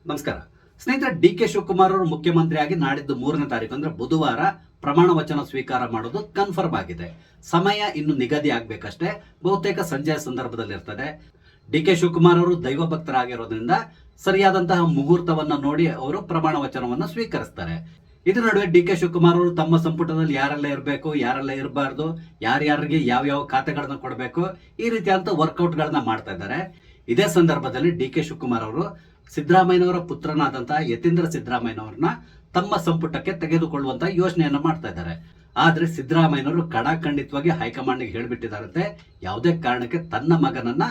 ನಮಸ್ಕಾರ ಸ್ನೇಹಿತರೆ. D K Shivakumar ಅವರು ಮುಖ್ಯಮಂತ್ರಿಯಾಗಿ ನಾಡಿದ್ದು 3ನೇ ತಾರೀಕು ಅಂದ್ರೆ ಬುಧವಾರ ಪ್ರಮಾಣ ವಚನ ಸ್ವೀಕಾರ ಮಾಡೋದು ಕನ್ಫರ್ಮ್ ಆಗಿದೆ. ಸಮಯ ಇನ್ನು ನಿಗದಿ ಆಗ್ಬೇಕಷ್ಟೇ. ಬಹುತೇಕ ಸಂಜೆಯ ಸಂದರ್ಭದಲ್ಲಿ ಇರ್ತದೆ. ಡಿ ಕೆ ಶಿವಕುಮಾರ್ ಅವರು ದೈವ ಭಕ್ತರಾಗಿರೋದ್ರಿಂದ ಸರಿಯಾದಂತಹ ಮುಹೂರ್ತವನ್ನ ನೋಡಿ ಅವರು ಪ್ರಮಾಣ ವಚನವನ್ನ ಸ್ವೀಕರಿಸ್ತಾರೆ. ಇದರ ನಡುವೆ ಡಿ ಕೆ ಶಿವಕುಮಾರ್ ಅವರು ತಮ್ಮ ಸಂಪುಟದಲ್ಲಿ ಯಾರೆಲ್ಲ ಇರಬೇಕು, ಯಾರೆಲ್ಲ ಇರಬಾರ್ದು, ಯಾರ್ಯಾರಿಗೆ ಯಾವ ಖಾತೆಗಳನ್ನ ಕೊಡಬೇಕು, ಈ ರೀತಿಯಾದಂತ ವರ್ಕೌಟ್ ಗಳನ್ನ ಮಾಡ್ತಾ ಇದ್ದಾರೆ. ಇದೇ ಸಂದರ್ಭದಲ್ಲಿ ಡಿ ಕೆ ಶಿವಕುಮಾರ್ ಅವರು ಸಿದ್ದರಾಮಯ್ಯನವರ ಪುತ್ರನಾದಂತಹ ಯತೀಂದ್ರ ಸಿದ್ದರಾಮಯ್ಯನವರನ್ನ ತಮ್ಮ ಸಂಪುಟಕ್ಕೆ ತೆಗೆದುಕೊಳ್ಳುವಂತ ಯೋಜನೆಯನ್ನ ಮಾಡ್ತಾ ಇದ್ದಾರೆ. ಆದ್ರೆ ಸಿದ್ದರಾಮಯ್ಯನವರು ಖಡಾಖಂಡಿತವಾಗಿ ಹೈಕಮಾಂಡ್ಗೆ ಹೇಳ್ಬಿಟ್ಟಿದ್ದಾರಂತೆ, ಯಾವುದೇ ಕಾರಣಕ್ಕೆ ತನ್ನ ಮಗನನ್ನ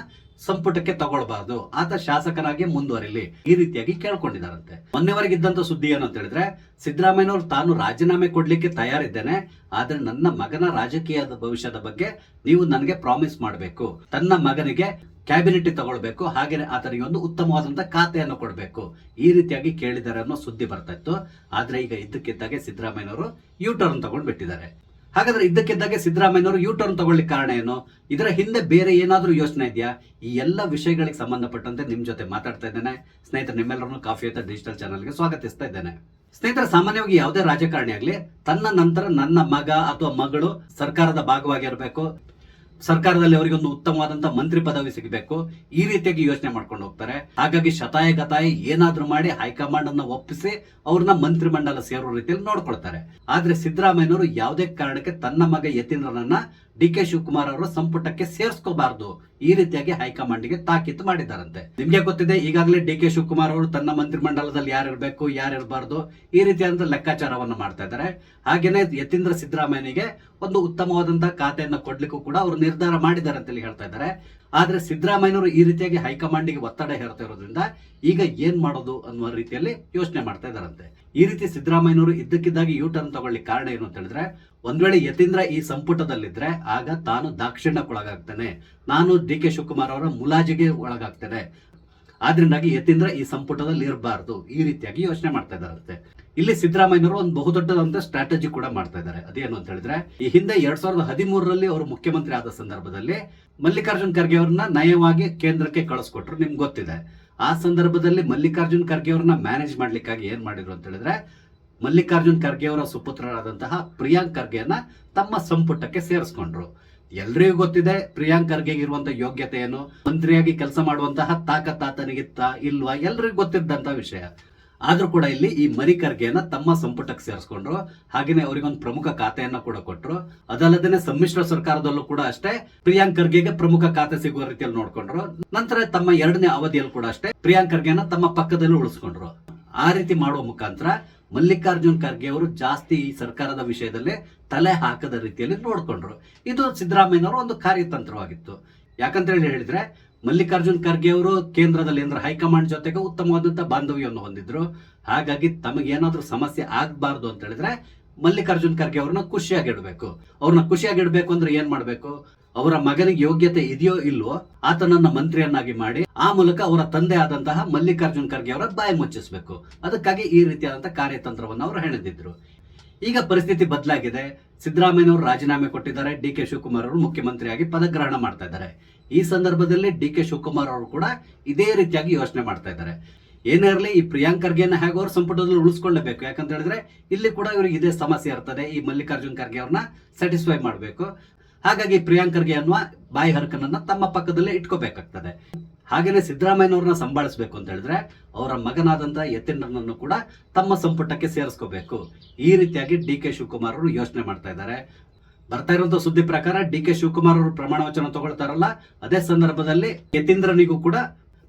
ಸಂಪುಟಕ್ಕೆ ತಗೊಳ್ಬಾರ್ದು, ಆತ ಶಾಸಕನಾಗಿ ಮುಂದುವರಿಲಿ, ಈ ರೀತಿಯಾಗಿ ಕೇಳ್ಕೊಂಡಿದ್ದಾರಂತೆ. ಮೊನ್ನೆವರೆಗಿದ್ದಂತ ಸುದ್ದಿ ಏನು ಅಂತ ಹೇಳಿದ್ರೆ, ಸಿದ್ದರಾಮಯ್ಯನವರು ತಾನು ರಾಜೀನಾಮೆ ಕೊಡ್ಲಿಕ್ಕೆ ತಯಾರಿದ್ದೇನೆ, ಆದ್ರೆ ನನ್ನ ಮಗನ ರಾಜಕೀಯದ ಭವಿಷ್ಯದ ಬಗ್ಗೆ ನೀವು ನನಗೆ ಪ್ರಾಮಿಸ್ ಮಾಡಬೇಕು, ತನ್ನ ಮಗನಿಗೆ ಕ್ಯಾಬಿನೆಟ್ ತಗೊಳ್ಬೇಕು, ಹಾಗೆ ಆತನಿಗೆ ಒಂದು ಉತ್ತಮವಾದಂತಹ ಖಾತೆಯನ್ನು ಕೊಡಬೇಕು, ಈ ರೀತಿಯಾಗಿ ಕೇಳಿದ್ದಾರೆ ಅನ್ನೋ ಸುದ್ದಿ ಬರ್ತಾ ಇತ್ತು. ಆದ್ರೆ ಈಗ ಇದ್ದಕ್ಕಿದ್ದಾಗೆ ಸಿದ್ದರಾಮಯ್ಯನವರು ಯೂ ಟರ್ನ್ ತಗೊಂಡು ಬಿಟ್ಟಿದ್ದಾರೆ. ಹಾಗಾದ್ರೆ ಇದ್ದಕ್ಕಿದ್ದಾಗೆ ಸಿದ್ದರಾಮಯ್ಯನವರು ಯೂ ಟರ್ನ್ ತಗೊಳ್ಳಿಕ್ಕೆ ಕಾರಣ ಏನು? ಇದರ ಹಿಂದೆ ಬೇರೆ ಏನಾದ್ರೂ ಯೋಚನೆ ಇದೆಯಾ? ಈ ಎಲ್ಲ ವಿಷಯಗಳಿಗೆ ಸಂಬಂಧಪಟ್ಟಂತೆ ನಿಮ್ ಜೊತೆ ಮಾತಾಡ್ತಾ ಇದ್ದೇನೆ. ಸ್ನೇಹಿತರೆ, ನಿಮ್ಮೆಲ್ಲರನ್ನು ಕಾಫಿ ಅಂತ ಡಿಜಿಟಲ್ ಚಾನಲ್ಗೆ ಸ್ವಾಗತಿಸ್ತಾ ಇದ್ದೇನೆ. ಸ್ನೇಹಿತರೆ, ಸಾಮಾನ್ಯವಾಗಿ ಯಾವುದೇ ರಾಜಕಾರಣಿ ಆಗ್ಲಿ ತನ್ನ ನಂತರ ನನ್ನ ಮಗ ಅಥವಾ ಮಗಳು ಸರ್ಕಾರದ ಭಾಗವಾಗಿರಬೇಕು, ಸರ್ಕಾರದಲ್ಲಿ ಅವರಿಗೆ ಒಂದು ಉತ್ತಮವಾದಂತಹ ಮಂತ್ರಿ ಪದವಿ ಸಿಗಬೇಕು, ಈ ರೀತಿಯಾಗಿ ಯೋಚನೆ ಮಾಡ್ಕೊಂಡು ಹೋಗ್ತಾರೆ. ಹಾಗಾಗಿ ಶತಾಯ ಗತಾಯಿ ಏನಾದ್ರೂ ಮಾಡಿ ಹೈಕಮಾಂಡ್ ಅನ್ನ ಒಪ್ಪಿಸಿ ಅವ್ರನ್ನ ಮಂತ್ರಿ ಮಂಡಲ ಸೇರೋ ರೀತಿಯಲ್ಲಿ ನೋಡ್ಕೊಳ್ತಾರೆ. ಆದ್ರೆ ಸಿದ್ದರಾಮಯ್ಯನವರು ಯಾವುದೇ ಕಾರಣಕ್ಕೆ ತನ್ನ ಮಗ ಯತೀಂದ್ರನನ್ನ ಡಿ ಕೆ ಶಿವಕುಮಾರ್ ಅವರ ಸಂಪುಟಕ್ಕೆ ಸೇರಿಸ್ಕೋಬಾರ್ದು, ಈ ರೀತಿಯಾಗಿ ಹೈಕಮಾಂಡ್ಗೆ ತಾಕೀತು ಮಾಡಿದ್ದಾರಂತೆ. ನಿಮ್ಗೆ ಗೊತ್ತಿದೆ, ಈಗಾಗಲೇ ಡಿ ಕೆ ಶಿವಕುಮಾರ್ ಅವರು ತನ್ನ ಮಂತ್ರಿ ಮಂಡಲದಲ್ಲಿ ಯಾರಿರ್ಬೇಕು, ಯಾರಿರಬಾರ್ದು, ಈ ರೀತಿಯಾದಂತಹ ಲೆಕ್ಕಾಚಾರವನ್ನ ಮಾಡ್ತಾ ಇದ್ದಾರೆ. ಹಾಗೇನೆ ಯತೀಂದ್ರ ಸಿದ್ದರಾಮಯ್ಯನಿಗೆ ಒಂದು ಉತ್ತಮವಾದಂತಹ ಖಾತೆಯನ್ನ ಕೊಡ್ಲಿಕ್ಕೂ ಕೂಡ ಅವರು ನಿರ್ಧಾರ ಮಾಡಿದ್ದಾರೆ ಅಂತ ಹೇಳ್ತಾ ಇದ್ದಾರೆ. ಆದ್ರೆ ಸಿದ್ದರಾಮಯ್ಯನವರು ಈ ರೀತಿಯಾಗಿ ಹೈಕಮಾಂಡ್ಗೆ ಒತ್ತಡ ಹೇರ್ತಾ ಇರೋದ್ರಿಂದ ಈಗ ಏನ್ ಮಾಡೋದು ಅನ್ನುವ ರೀತಿಯಲ್ಲಿ ಯೋಚನೆ ಮಾಡ್ತಾ ಇದ್ದಾರಂತೆ. ಈ ರೀತಿ ಸಿದ್ದರಾಮಯ್ಯನವರು ಇದ್ದಕ್ಕಿದ್ದಾಗಿ ಯೂ ಟರ್ನ್ ತಗೊಳ್ಳಿಕ್ಕೆ ಕಾರಣ ಏನು ಅಂತ ಹೇಳಿದ್ರೆ, ಒಂದ್ ವೇಳೆ ಯತೀಂದ್ರ ಈ ಸಂಪುಟದಲ್ಲಿದ್ರೆ ಆಗ ತಾನು ದಾಕ್ಷಿಣ್ಯಕ್ಕೊಳಗಾಗ್ತೇನೆ, ನಾನು ಡಿ ಕೆ ಶಿವಕುಮಾರ್ ಅವರ ಮುಲಾಜಿಗೆ ಒಳಗಾಗ್ತೇನೆ, ಆದ್ರಿಂದಾಗಿ ಯತೀಂದ್ರ ಈ ಸಂಪುಟದಲ್ಲಿ ಇರಬಾರ್ದು, ಈ ರೀತಿಯಾಗಿ ಯೋಚನೆ ಮಾಡ್ತಾ ಇದ್ದಾರಂತೆ. ಇಲ್ಲಿ ಸಿದ್ದರಾಮಯ್ಯನವರು ಒಂದು ಬಹುದೊಡ್ಡದಂತ ಸ್ಟ್ರಾಟಜಿ ಕೂಡ ಮಾಡ್ತಾ ಇದ್ದಾರೆ. ಅದೇನು ಅಂತ ಹೇಳಿದ್ರೆ, ಈ ಹಿಂದೆ 2013ರಲ್ಲಿ ಅವರು ಮುಖ್ಯಮಂತ್ರಿ ಆದ ಸಂದರ್ಭದಲ್ಲಿ ಮಲ್ಲಿಕಾರ್ಜುನ್ ಖರ್ಗೆ ಅವ್ರನ್ನ ನಯವಾಗಿ ಕೇಂದ್ರಕ್ಕೆ ಕಳಿಸ್ಕೊಟ್ರು, ನಿಮ್ಗೆ ಗೊತ್ತಿದೆ. ಆ ಸಂದರ್ಭದಲ್ಲಿ ಮಲ್ಲಿಕಾರ್ಜುನ್ ಖರ್ಗೆ ಅವ್ರನ್ನ ಮ್ಯಾನೇಜ್ ಮಾಡ್ಲಿಕ್ಕಾಗಿ ಏನ್ ಮಾಡಿದ್ರು ಅಂತ ಹೇಳಿದ್ರೆ, ಮಲ್ಲಿಕಾರ್ಜುನ್ ಖರ್ಗೆ ಅವರ ಸುಪುತ್ರರಾದಂತಹ ಪ್ರಿಯಾಂಕ್ ಖರ್ಗೆಯನ್ನ ತಮ್ಮ ಸಂಪುಟಕ್ಕೆ ಸೇರಿಸ್ಕೊಂಡ್ರು. ಎಲ್ರಿಗೂ ಗೊತ್ತಿದೆ ಪ್ರಿಯಾಂಕ್ ಖರ್ಗೆ ಇರುವಂತಹ ಯೋಗ್ಯತೆ ಏನು, ಮಂತ್ರಿಯಾಗಿ ಕೆಲಸ ಮಾಡುವಂತಹ ತಾಕತ್ತಾತನಿಗಿತ್ತ ಇಲ್ವಾ, ಎಲ್ರಿಗೂ ಗೊತ್ತಿದ್ದಂತಹ ವಿಷಯ. ಆದ್ರೂ ಕೂಡ ಇಲ್ಲಿ ಈ ಮರಿ ಖರ್ಗೆಯನ್ನ ತಮ್ಮ ಸಂಪುಟಕ್ಕೆ ಸೇರಿಸ್ಕೊಂಡ್ರು. ಹಾಗೇನೆ ಅವರಿಗೊಂದು ಪ್ರಮುಖ ಖಾತೆಯನ್ನ ಕೂಡ ಕೊಟ್ರು. ಅದಲ್ಲದೆ ಸಮ್ಮಿಶ್ರ ಸರ್ಕಾರದಲ್ಲೂ ಕೂಡ ಅಷ್ಟೇ ಪ್ರಿಯಾಂಕ್ ಖರ್ಗೆಗೆ ಪ್ರಮುಖ ಖಾತೆ ಸಿಗುವ ರೀತಿಯಲ್ಲಿ ನೋಡ್ಕೊಂಡ್ರು. ನಂತರ ತಮ್ಮ 2ನೇ ಅವಧಿಯಲ್ಲಿ ಕೂಡ ಅಷ್ಟೇ ಪ್ರಿಯಾಂಕ್ ಖರ್ಗೆಯನ್ನ ತಮ್ಮ ಪಕ್ಕದಲ್ಲಿ ಉಳಿಸ್ಕೊಂಡ್ರು. ಆ ರೀತಿ ಮಾಡುವ ಮುಖಾಂತರ ಮಲ್ಲಿಕಾರ್ಜುನ್ ಖರ್ಗೆ ಅವರು ಜಾಸ್ತಿ ಈ ಸರ್ಕಾರದ ವಿಷಯದಲ್ಲಿ ತಲೆ ಹಾಕದ ರೀತಿಯಲ್ಲಿ ನೋಡ್ಕೊಂಡ್ರು. ಇದು ಸಿದ್ದರಾಮಯ್ಯನವರ ಒಂದು ಕಾರ್ಯತಂತ್ರವಾಗಿತ್ತು. ಯಾಕಂತ ಹೇಳಿದ್ರೆ, ಮಲ್ಲಿಕಾರ್ಜುನ್ ಖರ್ಗೆ ಅವರು ಕೇಂದ್ರದಲ್ಲಿ ಅಂದ್ರೆ ಹೈಕಮಾಂಡ್ ಜೊತೆಗೆ ಉತ್ತಮವಾದಂತಹ ಬಾಂಧವ್ಯವನ್ನು ಹೊಂದಿದ್ರು. ಹಾಗಾಗಿ ತಮಗೇನಾದ್ರೂ ಸಮಸ್ಯೆ ಆಗ್ಬಾರ್ದು ಅಂತ ಹೇಳಿದ್ರೆ ಮಲ್ಲಿಕಾರ್ಜುನ್ ಖರ್ಗೆ ಅವ್ರನ್ನ ಖುಷಿಯಾಗಿಡ್ಬೇಕು. ಅವ್ರನ್ನ ಖುಷಿಯಾಗಿಡ್ಬೇಕು ಅಂದ್ರೆ ಏನ್ ಮಾಡ್ಬೇಕು, ಅವರ ಮಗನಿಗೆ ಯೋಗ್ಯತೆ ಇದೆಯೋ ಇಲ್ವೋ ಆತನನ್ನ ಮಂತ್ರಿಯನ್ನಾಗಿ ಮಾಡಿ ಆ ಮೂಲಕ ಅವರ ತಂದೆ ಆದಂತಹ ಮಲ್ಲಿಕಾರ್ಜುನ್ ಖರ್ಗೆ ಅವರ ಬಾಯಿ ಮುಚ್ಚಿಸಬೇಕು. ಅದಕ್ಕಾಗಿ ಈ ರೀತಿಯಾದಂತಹ ಕಾರ್ಯತಂತ್ರವನ್ನು ಅವರು ಹೆಣೆದಿದ್ರು. ಈಗ ಪರಿಸ್ಥಿತಿ ಬದಲಾಗಿದೆ. ಸಿದ್ದರಾಮಯ್ಯನವರು ರಾಜೀನಾಮೆ ಕೊಟ್ಟಿದ್ದಾರೆ, ಡಿ ಕೆ ಶಿವಕುಮಾರ್ ಅವರು ಮುಖ್ಯಮಂತ್ರಿಯಾಗಿ ಪದಗ್ರಹಣ ಮಾಡ್ತಾ ಇದ್ದಾರೆ. ಈ ಸಂದರ್ಭದಲ್ಲಿ ಡಿ ಕೆ ಶಿವಕುಮಾರ್ ಅವರು ಕೂಡ ಇದೇ ರೀತಿಯಾಗಿ ಯೋಚನೆ ಮಾಡ್ತಾ ಇದ್ದಾರೆ. ಏನೇ ಇರಲಿ, ಈ ಪ್ರಿಯಾಂಕ್ ಖರ್ಗೆಯನ್ನ ಹೇಗೋ ಅವ್ರ ಸಂಪುಟದಲ್ಲಿ ಉಳಿಸ್ಕೊಳ್ಳಬೇಕು. ಯಾಕಂತ ಹೇಳಿದ್ರೆ ಇಲ್ಲಿ ಕೂಡ ಇವರಿಗೆ ಇದೇ ಸಮಸ್ಯೆ ಇರ್ತದೆ, ಈ ಮಲ್ಲಿಕಾರ್ಜುನ್ ಖರ್ಗೆ ಅವ್ರನ್ನ ಸ್ಯಾಟಿಸ್ಫೈ ಮಾಡಬೇಕು. ಹಾಗಾಗಿ ಪ್ರಿಯಾಂಕ್ ಖರ್ಗೆ ಅನ್ನುವ ಬಾಯಿ ಹರಕನನ್ನ ತಮ್ಮ ಪಕ್ಕದಲ್ಲೇ ಇಟ್ಕೋಬೇಕಾಗ್ತದೆ. ಹಾಗೇನೆ ಸಿದ್ದರಾಮಯ್ಯನವ್ರನ್ನ ಸಂಭಾಳಿಸಬೇಕು ಅಂತ ಹೇಳಿದ್ರೆ ಅವರ ಮಗನಾದಂತಹ ಯತೀಂದ್ರನನ್ನು ಕೂಡ ತಮ್ಮ ಸಂಪುಟಕ್ಕೆ ಸೇರಿಸ್ಕೋಬೇಕು. ಈ ರೀತಿಯಾಗಿ ಡಿ ಕೆ ಶಿವಕುಮಾರ್ ಅವರು ಯೋಚನೆ ಮಾಡ್ತಾ ಇದ್ದಾರೆ. ಬರ್ತಾ ಇರುವಂತಹ ಸುದ್ದಿ ಪ್ರಕಾರ ಡಿ ಕೆ ಶಿವಕುಮಾರ್ ಅವರು ಪ್ರಮಾಣ ವಚನ ತಗೊಳ್ತಾರಲ್ಲ, ಅದೇ ಸಂದರ್ಭದಲ್ಲಿ ಯತೀಂದ್ರನಿಗೂ ಕೂಡ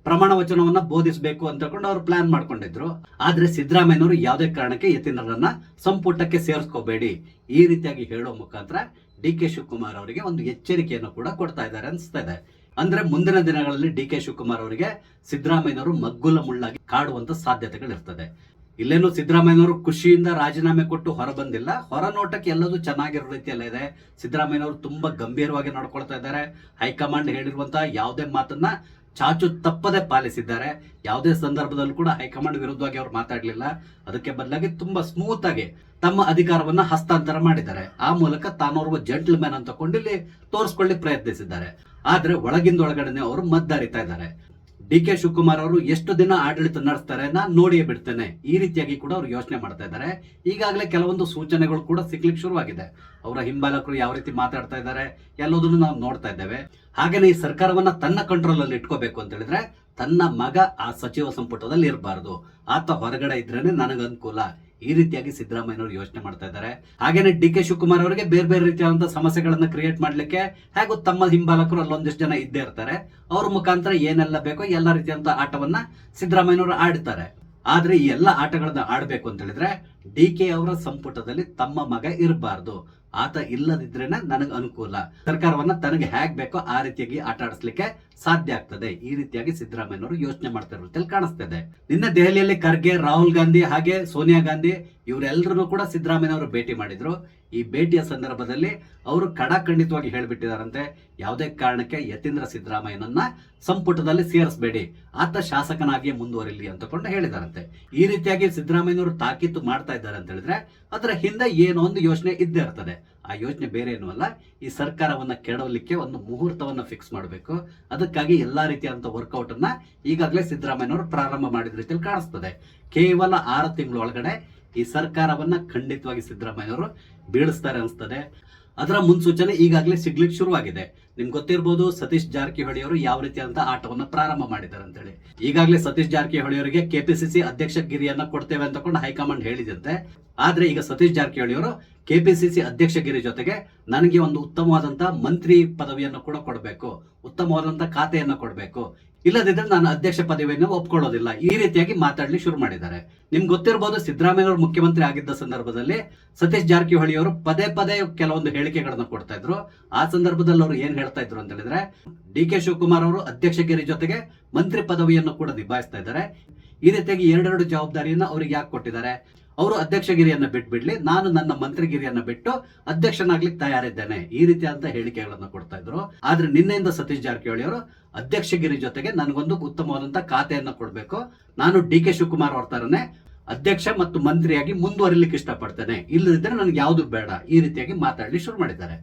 ಪ್ರಮಾಣ ವಚನವನ್ನ ಬೋಧಿಸಬೇಕು ಅಂತ ಅವರು ಪ್ಲಾನ್ ಮಾಡ್ಕೊಂಡಿದ್ರು. ಆದ್ರೆ ಸಿದ್ದರಾಮಯ್ಯನವರು ಯಾವುದೇ ಕಾರಣಕ್ಕೆ ಯತೀಂದ್ರನನ್ನ ಸಂಪುಟಕ್ಕೆ ಸೇರಿಸ್ಕೋಬೇಡಿ, ಈ ರೀತಿಯಾಗಿ ಹೇಳೋ ಮುಖಾಂತರ ಡಿ ಕೆ ಶಿವಕುಮಾರ್ ಅವರಿಗೆ ಒಂದು ಎಚ್ಚರಿಕೆಯನ್ನು ಕೂಡ ಕೊಡ್ತಾ ಇದ್ದಾರೆ ಅನ್ಸ್ತಾ ಇದೆ. ಅಂದ್ರೆ ಮುಂದಿನ ದಿನಗಳಲ್ಲಿ ಡಿ ಕೆ ಶಿವಕುಮಾರ್ ಅವರಿಗೆ ಸಿದ್ದರಾಮಯ್ಯನವರು ಮಗ್ಗುಲ ಮುಳ್ಳಾಗಿ ಕಾಡುವಂತ ಸಾಧ್ಯತೆಗಳಿರ್ತದೆ. ಇಲ್ಲೇನು ಸಿದ್ದರಾಮಯ್ಯನವರು ಖುಷಿಯಿಂದ ರಾಜೀನಾಮೆ ಕೊಟ್ಟು ಹೊರ ಬಂದಿಲ್ಲ, ಹೊರ ನೋಟಕ್ಕೆ ಎಲ್ಲದೂ ಚೆನ್ನಾಗಿರೋ ರೀತಿಯಲ್ಲ ಇದೆ. ಸಿದ್ದರಾಮಯ್ಯನವರು ತುಂಬಾ ಗಂಭೀರವಾಗಿ ನಡ್ಕೊಳ್ತಾ ಇದ್ದಾರೆ. ಹೈಕಮಾಂಡ್ ಹೇಳಿರುವಂತಹ ಯಾವುದೇ ಮಾತನ್ನ ಚಾಚು ತಪ್ಪದೆ ಪಾಲಿಸಿದ್ದಾರೆ. ಯಾವುದೇ ಸಂದರ್ಭದಲ್ಲೂ ಕೂಡ ಹೈಕಮಾಂಡ್ ವಿರುದ್ಧವಾಗಿ ಅವರು ಮಾತಾಡ್ಲಿಲ್ಲ. ಅದಕ್ಕೆ ಬದಲಾಗಿ ತುಂಬಾ ಸ್ಮೂತ್ ಆಗಿ ತಮ್ಮ ಅಧಿಕಾರವನ್ನ ಹಸ್ತಾಂತರ ಮಾಡಿದ್ದಾರೆ. ಆ ಮೂಲಕ ತಾನೋರ್ವ ಜೆಂಟಲ್ ಮ್ಯಾನ್ ಅಂತ ಕೊಂಡಿಲ್ಲಿ ತೋರಿಸ್ಕೊಳ್ಳಿ ಪ್ರಯತ್ನಿಸಿದ್ದಾರೆ. ಆದ್ರೆ ಒಳಗಿಂದ ಒಳಗಡೆ ಅವರು ಮದ್ದರಿತಾ ಇದ್ದಾರೆ. ಡಿ ಕೆ ಶಿವಕುಮಾರ್ ಅವರು ಎಷ್ಟು ದಿನ ಆಡಳಿತ ನಡೆಸ್ತಾರೆ ನಾನು ನೋಡಿಯೇ ಬಿಡ್ತೇನೆ, ಈ ರೀತಿಯಾಗಿ ಕೂಡ ಅವ್ರು ಯೋಚನೆ ಮಾಡ್ತಾ ಇದ್ದಾರೆ. ಈಗಾಗಲೇ ಕೆಲವೊಂದು ಸೂಚನೆಗಳು ಕೂಡ ಸಿಗ್ಲಿಕ್ಕೆ ಶುರುವಾಗಿದೆ. ಅವರ ಹಿಂಬಾಲಕರು ಯಾವ ರೀತಿ ಮಾತಾಡ್ತಾ ಇದ್ದಾರೆ ಎಲ್ಲದನ್ನು ನಾವು ನೋಡ್ತಾ ಇದ್ದೇವೆ. ಹಾಗೇನೆ ಈ ಸರ್ಕಾರವನ್ನ ತನ್ನ ಕಂಟ್ರೋಲ್ ಅಲ್ಲಿ ಇಟ್ಕೋಬೇಕು ಅಂತ ಹೇಳಿದ್ರೆ ತನ್ನ ಮಗ ಆ ಸಚಿವ ಸಂಪುಟದಲ್ಲಿ ಇರಬಾರ್ದು, ಆತ ಹೊರಗಡೆ ಇದ್ರೇನೆ ನನಗೆ ಅನುಕೂಲ, ಈ ರೀತಿಯಾಗಿ ಸಿದ್ದರಾಮಯ್ಯನವರು ಯೋಚನೆ ಮಾಡ್ತಾ ಇದ್ದಾರೆ. ಹಾಗೇನೆ ಡಿ ಕೆ ಶಿವಕುಮಾರ್ ಅವರಿಗೆ ಬೇರೆ ಬೇರೆ ರೀತಿಯಾದಂತಹ ಸಮಸ್ಯೆಗಳನ್ನ ಕ್ರಿಯೇಟ್ ಮಾಡ್ಲಿಕ್ಕೆ ಹಾಗೂ ತಮ್ಮ ಹಿಂಬಾಲಕರು ಅಲ್ಲೊಂದಿಷ್ಟು ಜನ ಇದ್ದೇ ಇರ್ತಾರೆ. ಅವ್ರ ಮುಖಾಂತರ ಏನೆಲ್ಲ ಬೇಕೋ ಎಲ್ಲ ರೀತಿಯಾದಂತಹ ಆಟವನ್ನ ಸಿದ್ದರಾಮಯ್ಯನವರು ಆಡ್ತಾರೆ. ಆದ್ರೆ ಈ ಎಲ್ಲ ಆಟಗಳನ್ನ ಆಡ್ಬೇಕು ಅಂತ ಹೇಳಿದ್ರೆ ಡಿ ಕೆ ಅವರ ಸಂಪುಟದಲ್ಲಿ ತಮ್ಮ ಮಗ ಇರಬಾರ್ದು, ಆತ ಇಲ್ಲದಿದ್ರೇನೆ ನನಗೆ ಅನುಕೂಲ, ಸರ್ಕಾರವನ್ನ ತನಗೆ ಹೇಗ್ ಬೇಕೋ ಆ ರೀತಿಯಾಗಿ ಆಟ ಆಡಿಸ್ಲಿಕ್ಕೆ ಸಾಧ್ಯ ಆಗ್ತದೆ. ಈ ರೀತಿಯಾಗಿ ಸಿದ್ದರಾಮಯ್ಯನವರು ಯೋಚನೆ ಮಾಡ್ತಾ ಇರೋದ್ರಲ್ಲಿ ಕಾಣಿಸ್ತಾ ಇದೆ. ನಿನ್ನೆ ದೆಹಲಿಯಲ್ಲಿ ಖರ್ಗೆ, ರಾಹುಲ್ ಗಾಂಧಿ ಹಾಗೆ ಸೋನಿಯಾ ಗಾಂಧಿ ಇವರೆಲ್ಲರೂ ಕೂಡ ಸಿದ್ದರಾಮಯ್ಯನವರು ಭೇಟಿ ಮಾಡಿದ್ರು. ಈ ಭೇಟಿಯ ಸಂದರ್ಭದಲ್ಲಿ ಅವರು ಖಡಾಖಂಡಿತವಾಗಿ ಹೇಳಿಬಿಟ್ಟಿದಾರಂತೆ, ಯಾವುದೇ ಕಾರಣಕ್ಕೆ ಯತೀಂದ್ರ ಸಿದ್ದರಾಮಯ್ಯನನ್ನ ಸಂಪುಟದಲ್ಲಿ ಸೇರಿಸಬೇಡಿ, ಆತ ಶಾಸಕನಾಗಿಯೇ ಮುಂದುವರಿಲಿ ಅಂತಕೊಂಡು ಹೇಳಿದಾರಂತೆ. ಈ ರೀತಿಯಾಗಿ ಸಿದ್ದರಾಮಯ್ಯನವರು ತಾಕೀತು ಮಾಡ್ತಾ ಇದ್ದಾರೆ ಅಂತ ಹೇಳಿದ್ರೆ ಅದರ ಹಿಂದೆ ಏನೋ ಒಂದು ಯೋಚನೆ ಇದ್ದೇ ಇರ್ತದೆ. ಆ ಯೋಚನೆ ಬೇರೆ ಏನೂ ಅಲ್ಲ, ಈ ಸರ್ಕಾರವನ್ನ ಕೆಡವಲಿಕ್ಕೆ ಒಂದು ಮುಹೂರ್ತವನ್ನ ಫಿಕ್ಸ್ ಮಾಡಬೇಕು. ಅದಕ್ಕಾಗಿ ಎಲ್ಲಾ ರೀತಿಯಾದಂತಹ ವರ್ಕೌಟ್ ಅನ್ನ ಈಗಾಗಲೇ ಸಿದ್ದರಾಮಯ್ಯನವರು ಪ್ರಾರಂಭ ಮಾಡಿದ ರೀತಿಯಲ್ಲಿ ಕಾಣಿಸ್ತದೆ. ಕೇವಲ 6 ತಿಂಗಳ ಒಳಗಡೆ ಈ ಸರ್ಕಾರವನ್ನ ಖಂಡಿತವಾಗಿ ಸಿದ್ದರಾಮಯ್ಯನವರು ಬೀಳಿಸ್ತಾರೆ ಅನಿಸ್ತದೆ. ಅದರ ಮುನ್ಸೂಚನೆ ಈಗಾಗಲೇ ಸಿಗ್ಲಿಕ್ಕೆ ಶುರುವಾಗಿದೆ. ನಿಮ್ಗೆ ಗೊತ್ತಿರಬಹುದು ಸತೀಶ್ ಜಾರಕಿಹೊಳಿ ಅವರು ಯಾವ ರೀತಿಯಾದಂತಹ ಆಟವನ್ನ ಪ್ರಾರಂಭ ಮಾಡಿದ್ದಾರೆ ಅಂತ ಹೇಳಿ. ಈಗಾಗಲೇ ಸತೀಶ್ ಜಾರಕಿಹೊಳಿ ಅವರಿಗೆ ಕೆಪಿಸಿಸಿ ಅಧ್ಯಕ್ಷ ಗಿರಿಯನ್ನ ಕೊಡ್ತೇವೆ ಅಂತಕೊಂಡು ಹೈಕಮಾಂಡ್ ಹೇಳಿದಂತೆ. ಆದ್ರೆ ಈಗ ಸತೀಶ್ ಜಾರಕಿಹೊಳಿ ಅವರು ಕೆಪಿಸಿಸಿ ಅಧ್ಯಕ್ಷಗಿರಿ ಜೊತೆಗೆ ನನಗೆ ಒಂದು ಉತ್ತಮವಾದಂತಹ ಮಂತ್ರಿ ಪದವಿಯನ್ನು ಕೂಡ ಕೊಡಬೇಕು, ಉತ್ತಮವಾದಂತಹ ಖಾತೆಯನ್ನು ಕೊಡಬೇಕು, ಇಲ್ಲದಿದ್ರೆ ನಾನು ಅಧ್ಯಕ್ಷ ಪದವಿಯನ್ನು ಒಪ್ಕೊಳ್ಳೋದಿಲ್ಲ, ಈ ರೀತಿಯಾಗಿ ಮಾತಾಡ್ಲಿಕ್ಕೆ ಶುರು ಮಾಡಿದ್ದಾರೆ. ನಿಮ್ಗೆ ಗೊತ್ತಿರಬಹುದು ಸಿದ್ದರಾಮಯ್ಯ ಅವರು ಮುಖ್ಯಮಂತ್ರಿ ಆಗಿದ್ದ ಸಂದರ್ಭದಲ್ಲಿ ಸತೀಶ್ ಜಾರಕಿಹೊಳಿ ಅವರು ಪದೇ ಪದೇ ಕೆಲವೊಂದು ಹೇಳಿಕೆಗಳನ್ನ ಕೊಡ್ತಾ ಇದ್ರು. ಆ ಸಂದರ್ಭದಲ್ಲಿ ಅವರು ಏನ್ ಹೇಳ್ತಾ ಇದ್ರು ಅಂತ ಹೇಳಿದ್ರೆ ಡಿ ಕೆ ಶಿವಕುಮಾರ್ ಅವರು ಅಧ್ಯಕ್ಷಗಿರಿ ಜೊತೆಗೆ ಮಂತ್ರಿ ಪದವಿಯನ್ನು ಕೂಡ ನಿಭಾಯಿಸ್ತಾ ಇದ್ದಾರೆ. ಈ ರೀತಿಯಾಗಿ ಎರಡೆರಡು ಜವಾಬ್ದಾರಿಯನ್ನ ಅವ್ರಿಗೆ ಯಾಕೆ ಕೊಟ್ಟಿದ್ದಾರೆ? ಅವರು ಅಧ್ಯಕ್ಷಗಿರಿಯನ್ನ ಬಿಟ್ಬಿಡ್ಲಿ, ನಾನು ನನ್ನ ಮಂತ್ರಿಗಿರಿಯನ್ನ ಬಿಟ್ಟು ಅಧ್ಯಕ್ಷನಾಗ್ಲಿಕ್ಕೆ ತಯಾರಿದ್ದೇನೆ, ಈ ರೀತಿಯಾದಂತ ಹೇಳಿಕೆಗಳನ್ನ ಕೊಡ್ತಾ ಇದ್ರು. ಆದ್ರೆ ನಿನ್ನೆಯಿಂದ ಸತೀಶ್ ಜಾರಕಿಹೊಳಿ ಅವರು ಅಧ್ಯಕ್ಷಗಿರಿ ಜೊತೆಗೆ ನನಗೊಂದು ಉತ್ತಮವಾದಂತಹ ಖಾತೆಯನ್ನ ಕೊಡ್ಬೇಕು, ನಾನು ಡಿ ಕೆ ಶಿವಕುಮಾರ್ ಅವ್ರ ತರನೇ ಅಧ್ಯಕ್ಷ ಮತ್ತು ಮಂತ್ರಿಯಾಗಿ ಮುಂದುವರಿಲಿಕ್ಕೆ ಇಷ್ಟಪಡ್ತೇನೆ, ಇಲ್ಲದಿದ್ರೆ ನನಗೆ ಯಾವುದು ಬೇಡ, ಈ ರೀತಿಯಾಗಿ ಮಾತಾಡ್ಲಿ ಶುರು ಮಾಡಿದ್ದಾರೆ.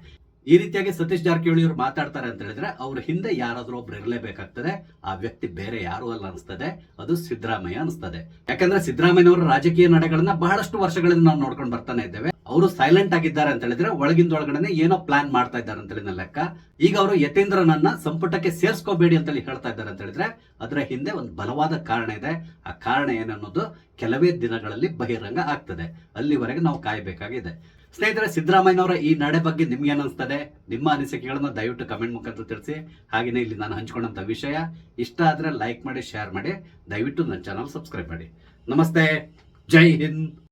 ಈ ರೀತಿಯಾಗಿ ಸತೀಶ್ ಜಾರಕಿಹೊಳಿ ಅವರು ಮಾತಾಡ್ತಾರೆ ಅಂತ ಹೇಳಿದ್ರೆ ಅವ್ರ ಹಿಂದೆ ಯಾರಾದ್ರೂ ಒಬ್ರು ಇರಲೇಬೇಕಾಗ್ತದೆ. ಆ ವ್ಯಕ್ತಿ ಬೇರೆ ಯಾರು ಅಲ್ಲ ಅನಿಸ್ತದೆ, ಅದು ಸಿದ್ದರಾಮಯ್ಯ ಅನಿಸ್ತದೆ. ಯಾಕಂದ್ರೆ ಸಿದ್ದರಾಮಯ್ಯನವರ ರಾಜಕೀಯ ನಡೆಗಳನ್ನ ಬಹಳಷ್ಟು ವರ್ಷಗಳಿಂದ ನಾವು ನೋಡ್ಕೊಂಡು ಬರ್ತಾನೆ ಇದ್ದೇವೆ. ಅವರು ಸೈಲೆಂಟ್ ಆಗಿದ್ದಾರೆ ಅಂತ ಹೇಳಿದ್ರೆ ಒಳಗಿಂದೊಳಗಡೆ ಏನೋ ಪ್ಲಾನ್ ಮಾಡ್ತಾ ಇದ್ದಾರೆ ಅಂತ ಹೇಳಿ ಲೆಕ್ಕ. ಈಗ ಅವರು ಯತೀಂದ್ರನನ್ನ ಸಂಪುಟಕ್ಕೆ ಸೇರ್ಸ್ಕೋಬೇಡಿ ಅಂತ ಹೇಳ್ತಾ ಇದ್ದಾರೆ ಅಂತ ಹೇಳಿದ್ರೆ ಅದರ ಹಿಂದೆ ಒಂದು ಬಲವಾದ ಕಾರಣ ಇದೆ. ಆ ಕಾರಣ ಏನನ್ನೋದು ಕೆಲವೇ ದಿನಗಳಲ್ಲಿ ಬಹಿರಂಗ ಆಗ್ತದೆ. ಅಲ್ಲಿವರೆಗೆ ನಾವು ಕಾಯಬೇಕಾಗಿದೆ. ಸ್ನೇಹಿತರೆ, ಸಿದ್ದರಾಮಯ್ಯನವರ ಈ ನಡೆ ಬಗ್ಗೆ ನಿಮ್ಗೆ ಏನಿಸ್ತದೆ? ನಿಮ್ಮ ಅನಿಸಿಕೆಗಳನ್ನ ದಯವಿಟ್ಟು ಕಮೆಂಟ್ ಮುಖಾಂತರ ತಿಳಿಸಿ. ಹಾಗೆಯೇ ಇಲ್ಲಿ ನಾನು ಹಂಚಿಕೊಂಡಂತ ವಿಷಯ ಇಷ್ಟ ಆದ್ರೆ ಲೈಕ್ ಮಾಡಿ, ಶೇರ್ ಮಾಡಿ, ದಯವಿಟ್ಟು ನನ್ನ ಚಾನಲ್ ಸಬ್ಸ್ಕ್ರೈಬ್ ಮಾಡಿ. ನಮಸ್ತೆ, ಜೈ ಹಿಂದ್.